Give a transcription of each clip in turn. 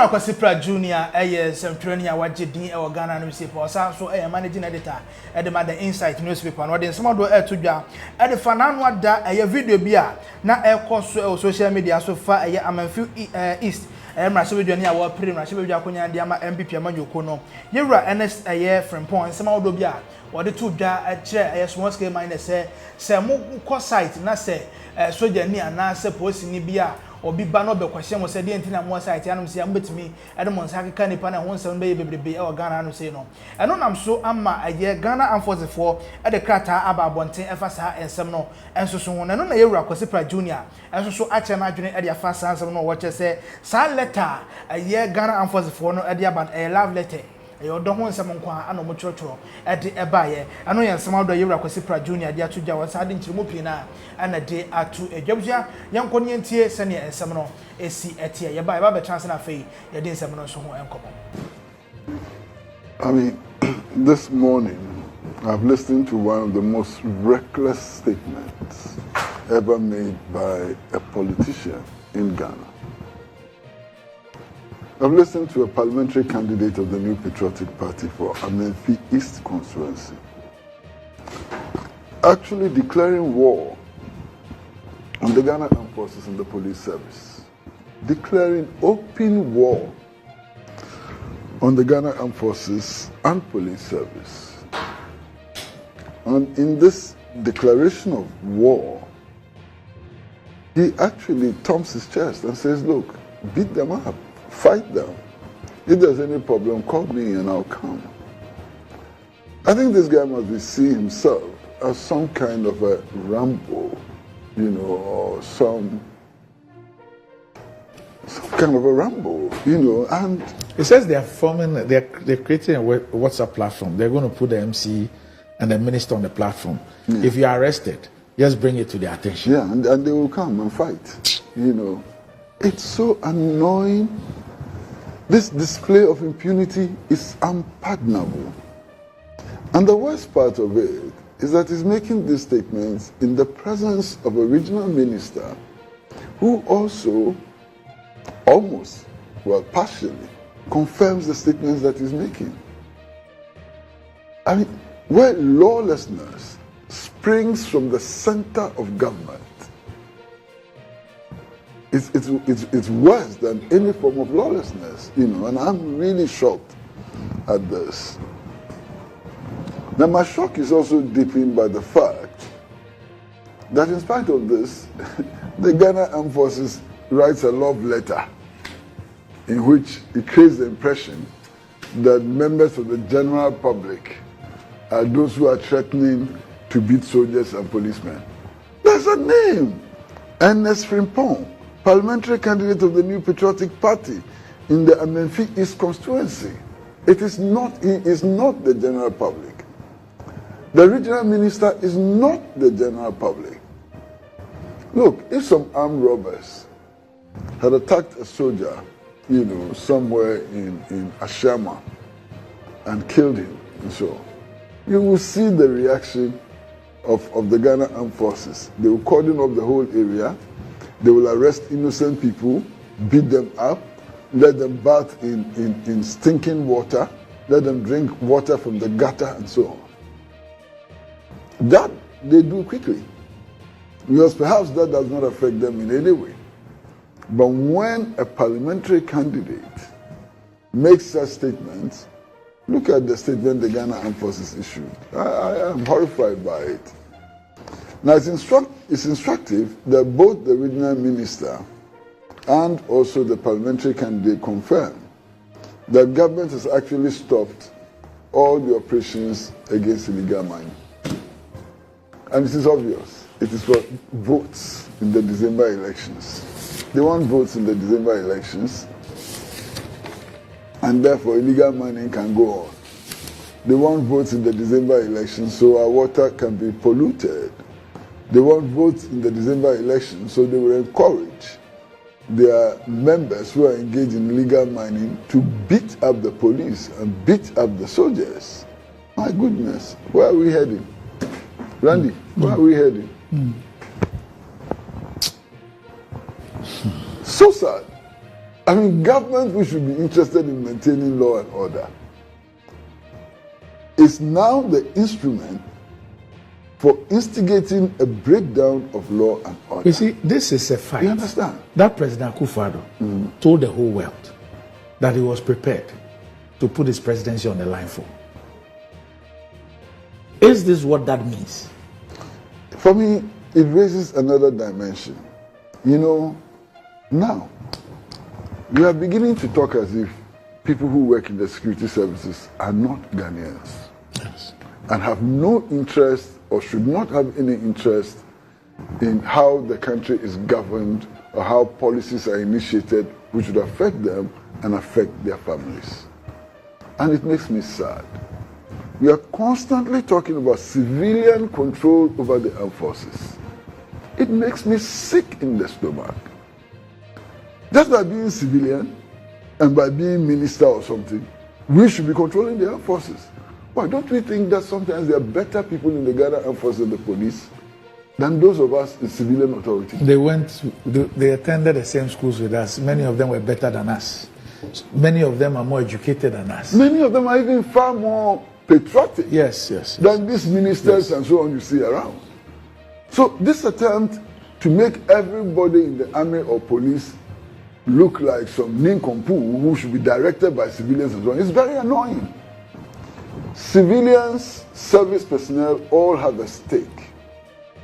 Yura Kwesi Pratt Junior some training waje din e Ghana newspaper osa so managing editor e the Insight newspaper no den some do to dwa e the fananu ada video bi a na e so social media so fa Amanfi East mrashe be dwani a wo pre mrashe be dwa konya ndi ama MPP amanyoko no Yura NS Frimpong some do bi a wo de to dwa a kire small scale miner se mo ko site na se soja ni ana se police ni bi a obi ba no be kwahye mo se de ntina mo site anum se am betimi edem nsa keka nipa na ho nsem be bebrebe e o Ghana anu se no eno nam so ama aye Ghana Amforce for e de krata aba abonten efa sa ensem no enso so ho eno na Yewura Kwesi Pratt Junior enso so ache na adwene e de afa sa ensem no wo che se sa letter aye Ghana Amforce for no e de aban a love letter yo do ho nsem nkwa ana mo chorotoro e de ebaye ano ye nsem ado Yewura Kwesi Pratt Junior de atoja wo sa de nchirimo pii na ana de atu edwabua yanko ne ntie sene ensem no esi etie ye ba be chance na fei ye de nsem no so ho enkomo. I mean, this morning I've listened to one of the most reckless statements ever made by a politician in Ghana. I've listened to a parliamentary candidate of the New Patriotic Party for Amenfi East constituency actually declaring war on the Ghana Armed Forces and the police service, declaring open war on the Ghana Armed Forces and police service. And in this declaration of war, he actually thumps his chest and says, look, beat them up. Fight them. If there's any problem, call me and I'll come. I think this guy must be seeing himself as some kind of a Rambo, or some kind of a Rambo, and... It says they're creating a WhatsApp platform. They're going to put the MC and the minister on the platform. Yeah. If you are arrested, just bring it to their attention. Yeah, and they will come and fight, It's so annoying. This display of impunity is unpardonable. And the worst part of it is that he's making these statements in the presence of a regional minister who also partially confirms the statements that he's making. I mean, where lawlessness springs from the center of government, it's worse than any form of lawlessness, and I'm really shocked at this. Now, my shock is also deepened by the fact that in spite of this, the Ghana Armed Forces writes a love letter in which it creates the impression that members of the general public are those who are threatening to beat soldiers and policemen. There's a name, Ernest Frimpong, parliamentary candidate of the New Patriotic Party in the Amenfi East constituency. He is not the general public. The regional minister is not the general public. Look, if some armed robbers had attacked a soldier, somewhere in Ashama and killed him, and so you will see the reaction of the Ghana Armed Forces. They will cordon up the whole area. They will arrest innocent people, beat them up, let them bath in stinking water, let them drink water from the gutter, and so on. That they do quickly, because perhaps that does not affect them in any way. But when a parliamentary candidate makes such statements, look at the statement the Ghana Armed Forces issued. I am horrified by it. Now, it's instructive that both the regional minister and also the parliamentary candidate confirm that government has actually stopped all the operations against illegal mining. And it is obvious. It is for votes in the December elections. They want votes in the December elections, and therefore illegal mining can go on. They want votes in the December elections so our water can be polluted. They want votes in the December election, so they will encourage their members who are engaged in illegal mining to beat up the police and beat up the soldiers. My goodness, where are we heading? Randy, where are we heading? So sad. I mean, government which should be interested in maintaining law and order is now the instrument for instigating a breakdown of law and order. You see, this is a fact. You understand? That President Akufo-Addo told the whole world that he was prepared to put his presidency on the line for. Is this what that means? For me, it raises another dimension. You know, now, we are beginning to talk as if people who work in the security services are not Ghanaians. Yes. And have no interest or should not have any interest in how the country is governed or how policies are initiated which would affect them and affect their families. And it makes me sad. We are constantly talking about civilian control over the armed forces. It makes me sick in the stomach. Just by being civilian and by being minister or something, we should be controlling the armed forces. Why don't we think that sometimes there are better people in the Ghana armed forces and the police than those of us in civilian authority? They attended the same schools with us. Many of them were better than us. Many of them are more educated than us. Many of them are even far more patriotic than these ministers and so on you see around. So this attempt to make everybody in the army or police look like some nincompoop who should be directed by civilians and so on is very annoying. Civilians, service personnel all have a stake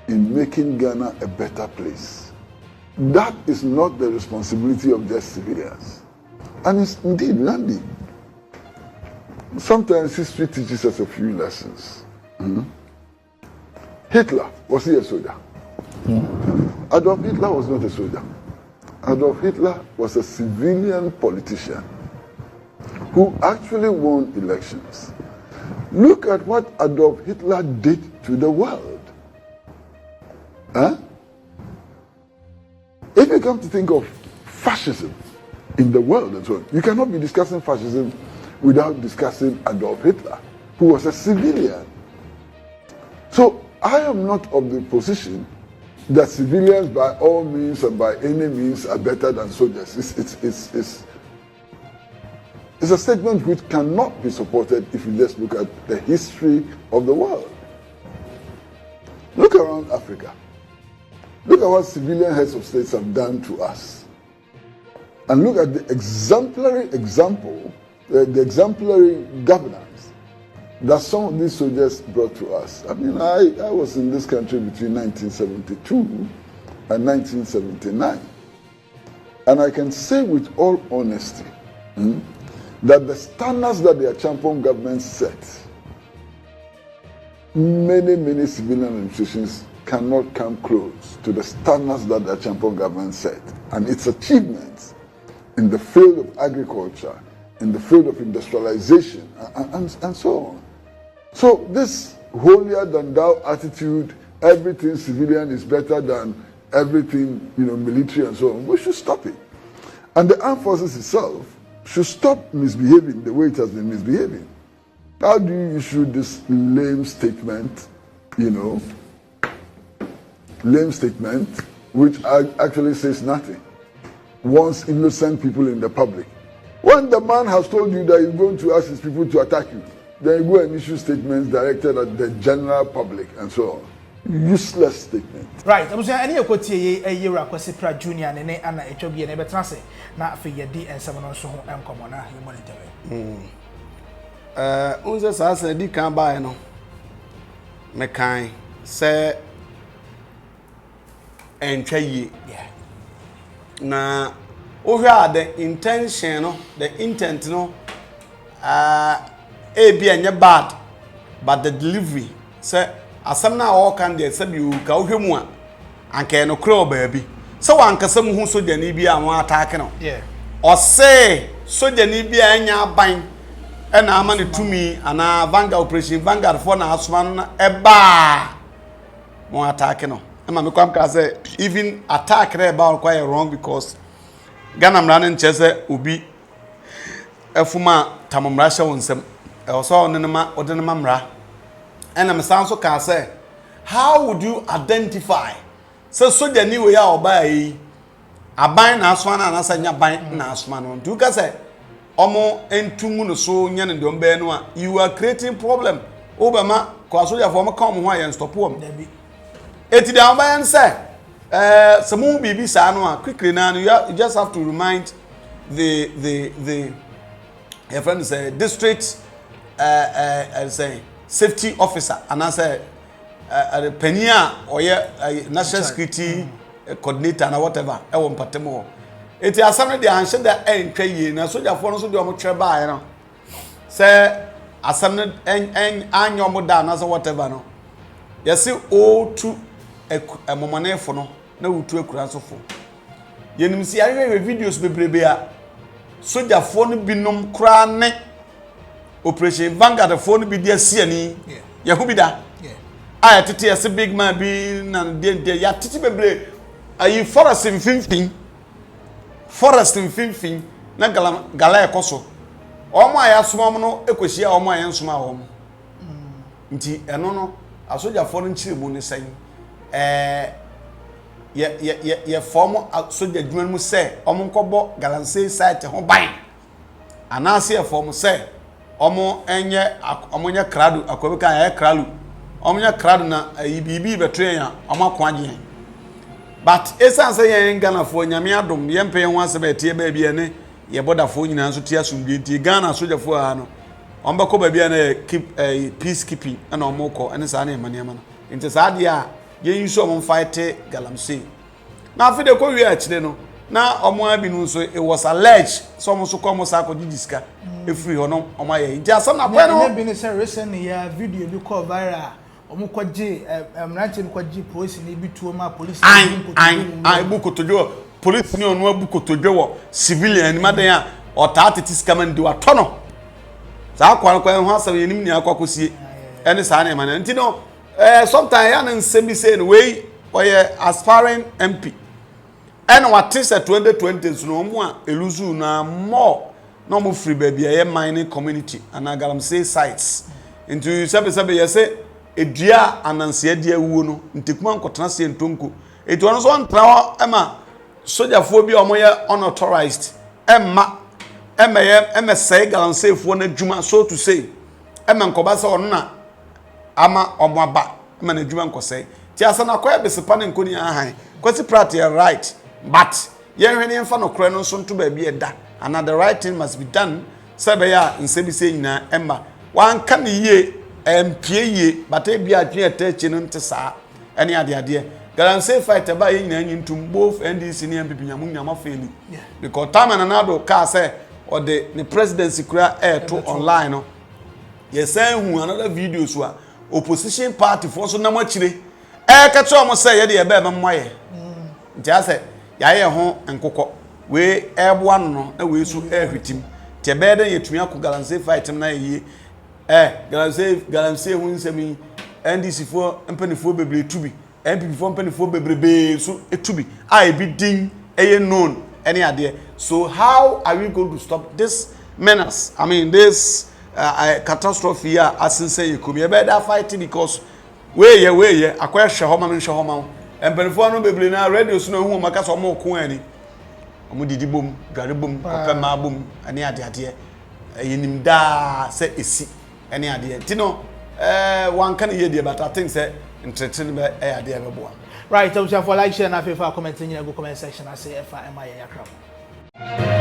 in making Ghana a better place. That is not the responsibility of just civilians. And it's indeed landing. Sometimes history teaches us a few lessons. Hitler, was he a soldier? Adolf Hitler was not a soldier. Adolf Hitler was a civilian politician who actually won elections. Look at what Adolf Hitler did to the world. If you come to think of fascism in the world and so on, you cannot be discussing fascism without discussing Adolf Hitler, who was a civilian. So I am not of the position that civilians by all means and by any means are better than soldiers. It's a statement which cannot be supported if you just look at the history of the world. Look around Africa. Look at what civilian heads of states have done to us. And look at the exemplary example, the exemplary governance that some of these soldiers brought to us. I mean, I was in this country between 1972 and 1979. And I can say with all honesty that the standards that the Achampong government set, many civilian administrations cannot come close to the standards that the Achampong government set. And its achievements in the field of agriculture, in the field of industrialization, and so on. So this holier than thou attitude, everything civilian is better than everything, military and so on, we should stop it. And the armed forces itself should stop misbehaving the way it has been misbehaving. How do you issue this lame statement, lame statement, which actually says nothing, wants innocent people in the public? When the man has told you that he's going to ask his people to attack you, then you go and issue statements directed at the general public and so on. Useless statement. Right. I was saying, any quote a year Kwesi Pratt Junior and Anna Ethiopia never translate. Not for your D and 7 or so and come on, you monitor. Unza sasa di kan ba no. Me kan say entwaye. Yeah. Na ohwa the intention no, the intent no be anya bad, but the delivery say asam na all can dey say bi ka ohwemu a anka no kro baabi so wankasa mu hu soja ni bi a won attack no yeah o say soja ni bi anya ban e na ama ne tumi ana Vanguard operation Vanguard for na asoma no eba mo attack no e ma me kwam ka say even attack re ba quite wrong because Ghana mran nche say obi efuma tamomra hye wonsem e so onenema odenema mra. And I'm so can say, how would you identify so soja ni we are obey aban na asoma na anasa nya ban na asoma no ntu ka say omo entumu no so nya ne dom be no a you are creating problem obama ko asoja for mo ka omo ho ayen stop wo eti da ban say some bibi sa no a quickly now you just have to remind the your friend say district say safety officer and I say penia or national security coordinator and whatever e won patemo eti asam de anhye da entwa yi na soldier for no so de omo treba no say asam anyo mo da na so whatever no yesi o tu momonefo no na wutu akura so fo yenim si ahwe videos bebrebe a soldier for no binom kra ne operation Vanguard for no bi dia siani ya hu bi da aya tete ese big man bi na de ya tete bebre ayi forest mfimfin na gala ekoso omo aya soma no ekohia omo aya nsoma omo nti eno no asoja for no nchiremu ne san ye form asoja dwuma mu se omo nkobo galanse site ho ban anase ye form se omo nya krado akwabeka ya kralo omo nya krado na bibi betwe ya omo akwaje but esan say yen Ghana fo nyame adom ye mpe ho asebe tie ba bia ne ye border fo nyina nso tie asumdwe tie Ghana soja fo ha no omba ko ba bia na keep peacekeeping na omo ko ene sa na emaniama no nti sa de a ye yiso omo fight galamsey na afide ko wi a kire no na omo abi no nso it was alleged so omo so ko omo sa ko didiska e free ho no omo aye nti asam na kwa no bi ne say recent ya video bi ko viral omo kwaje emranche bi kwaje police ni bi tuo ma police ai bukotojo police ni onu bukotojo wo civilian ni madan a ota tetis kaman di wato no za kwa ho asam yenim ni akwakosie ene sa na emane nti no sometimes ya na nsemi say no we oye aspiring MP and what is 2020 no mo a eluzu na more no mo free baby a mining community and galamsey sites into sabe yese edua ananse dia wuo no ntekuma nkotena se ntonko etu ono so ntra ema sojafo bi omo ye unauthorized ema say galamsey fo na djuma so to say ema nkoba se ono na ama omo aba ema na djuma nkosai ti asana koya besepa ne nkoni ahan Kwesi Pratt you right but yen hwene mfa no kore no so nto ba bi eda and the right thing must be done sebe ya nsebi se nyina ema wan ka ne ye empie ye but e bia adwen atachi no nte saa ene ade galamsey fight ba ye nyina nyintum both NDC ne MPP nyama feli because time na nado ka say or the presidency kura to online no ye say hu another video so a opposition party for so na machire ka cho mo say ye de be memmoye nti ase ya ye ho nkokọ we ebo ano no na we su ehwitim ti be de yetumi akọ galamsey fight na ye galamsey hu nsemi NDC fo mpanifo bebre tubi MPP fo mpanifo bebrebe so etubi I be din eye known any ade so how are we going to stop this menace I mean this catastrophe here as say you come be that fight because we ye akwahwe homa me hwe homa empanifo no bebre na radio so na hu maka so mo ko ani omo didi bom gare bom opema bom ani ade yenim da se esi any ade ti no one can hear the but I think say entertain be ade be boa right so for like share na favorite comment in the comment section I say FMI yakra